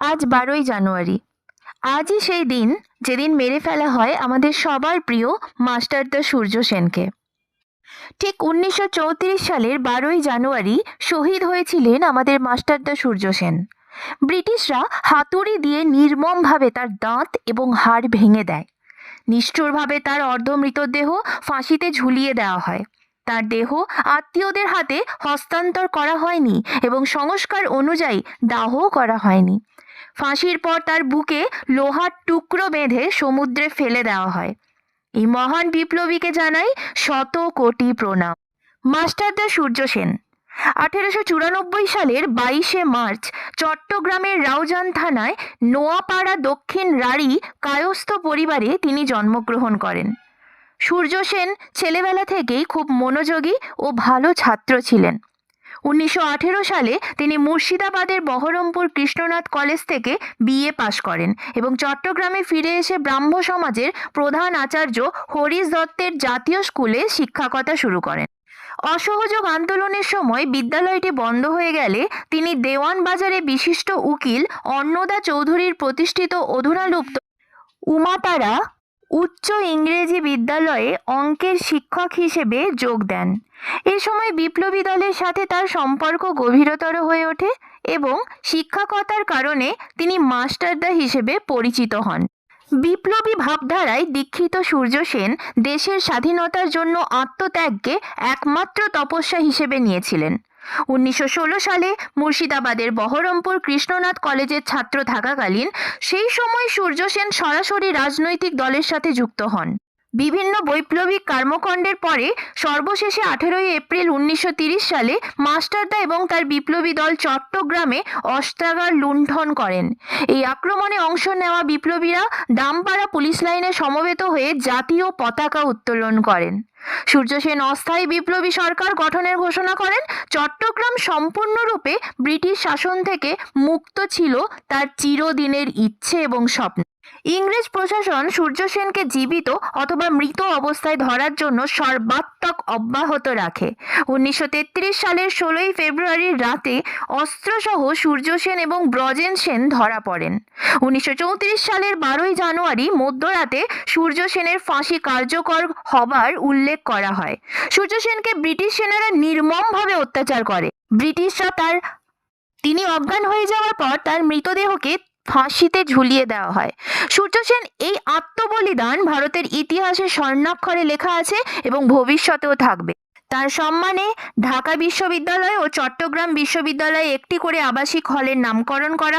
আজ 12ই জানুয়ারি। আজই সেই দিন যেদিন মেরে ফেলা হয় আমাদের সবার প্রিয় মাস্টারদা সূর্য সেনকে। ঠিক 1934 সালের 12ই জানুয়ারি শহীদ হয়েছিলেন আমাদের মাস্টারদা সূর্য সেন। ব্রিটিশরা হাতুড়ি দিয়ে নির্মমভাবে তার দাঁত এবং হাড় ভেঙে দেয়। নিষ্ঠুরভাবে তার অর্ধমৃতদেহ ফাঁসিতে ঝুলিয়ে দেওয়া হয়। তার দেহ আত্মীয়দের হাতে হস্তান্তর করা হয়নি এবং সংস্কার অনুযায়ী দাহও করা হয়নি। ফাঁসির পর তার বুকে লোহার টুকরো বেঁধে সমুদ্রে ফেলে দেওয়া হয়। এই মহান বিপ্লবীকে জানাই শত কোটি প্রণাম। মাস্টারদা সূর্য সেন 1894 সালের 22শে মার্চ চট্টগ্রামের রাউজান থানায় নোয়াপাড়া দক্ষিণ রাড়ি কায়স্থ পরিবারে তিনি জন্মগ্রহণ করেন। সূর্য সেন ছেলেবেলা থেকেই খুব মনোযোগী ও ভালো ছাত্র ছিলেন। 1918 সালে তিনি মুর্শিদাবাদের বহরমপুর কৃষ্ণনাথ কলেজ থেকে বিএ পাশ করেন এবং চট্টগ্রামে ফিরে এসে ব্রাহ্ম সমাজের প্রধান আচার্য হরিশ দত্তের জাতীয় স্কুলে শিক্ষকতা শুরু করেন। অসহযোগ আন্দোলনের সময় বিদ্যালয়টি বন্ধ হয়ে গেলে তিনি দেওয়ান বাজারে বিশিষ্ট উকিল অন্নদা চৌধুরীর প্রতিষ্ঠিত অধুনালুপ্ত উমাপাড়া উচ্চ ইংরেজি বিদ্যালয়ে অঙ্কের শিক্ষক হিসেবে যোগ দেন। এ সময় বিপ্লবী দলের সাথে তার সম্পর্ক গভীরতর হয়ে ওঠে এবং শিক্ষকতার কারণে তিনি মাস্টারদা হিসেবে পরিচিত হন। বিপ্লবী ভাবধারায় দীক্ষিত সূর্য সেন দেশের স্বাধীনতার জন্য আত্মত্যাগকে একমাত্র তপস্যা হিসেবে নিয়েছিলেন। 1916 সালে মুর্শিদাবাদের বহরমপুর কৃষ্ণনাথ কলেজের ছাত্র থাকাকালীন সেই সময় সূর্য সেন সরাসরি রাজনৈতিক দলের সাথে যুক্ত হন। বিভিন্ন বৈপ্লবিক কর্মকাণ্ডের পরে সর্বশেষে 18ই এপ্রিল 1930 সালে মাস্টারদা এবং তার বিপ্লবী দল চট্টগ্রামে অস্ত্রাগার লুণ্ঠন করেন। এই আক্রমণে অংশ নেওয়া বিপ্লবীরা দামপাড়া পুলিশ লাইনে সমবেত হয়ে জাতীয় পতাকা উত্তোলন করেন। সূর্য সেন অস্থায়ী বিপ্লবী সরকার গঠনের ঘোষণা করেন। চট্টগ্রাম সম্পূর্ণরূপে ব্রিটিশ শাসন থেকে মুক্ত ছিল তার চিরদিনের ইচ্ছে এবং স্বপ্ন। ইংরেজ প্রশাসন সূর্য সেনকে জীবিত অথবা মৃত অবস্থায় ধরার জন্য সর্বাত্মক অব্যাহত রাখে। 1933 সালের 16ই ফেব্রুয়ারির রাতে অস্ত্রসহ সূর্য সেন এবং ব্রজেন সেন ধরা পড়েন। 1934 সালের 12ই জানুয়ারি মধ্যরাতে সূর্য সেনের ফাঁসি কার্যকর হবার উল্লেখ করা হয়। সূর্য সেনকে ব্রিটিশ সেনারা নির্মমভাবে অত্যাচার করে। ব্রিটিশরা তিনি অজ্ঞান হয়ে যাওয়ার পর তার মৃতদেহকে ফাঁসিতে ঝুলিয়ে দেওয়া হয়। সূর্য সেন এই আত্মবলিদান ভারতের ইতিহাসে স্বর্ণাক্ষরে লেখা আছে এবং ভবিষ্যতেও থাকবে। তার সম্মানে ঢাকা বিশ্ববিদ্যালয় ও চট্টগ্রাম বিশ্ববিদ্যালয়ে একটি করে আবাসিক হলের নামকরণ করা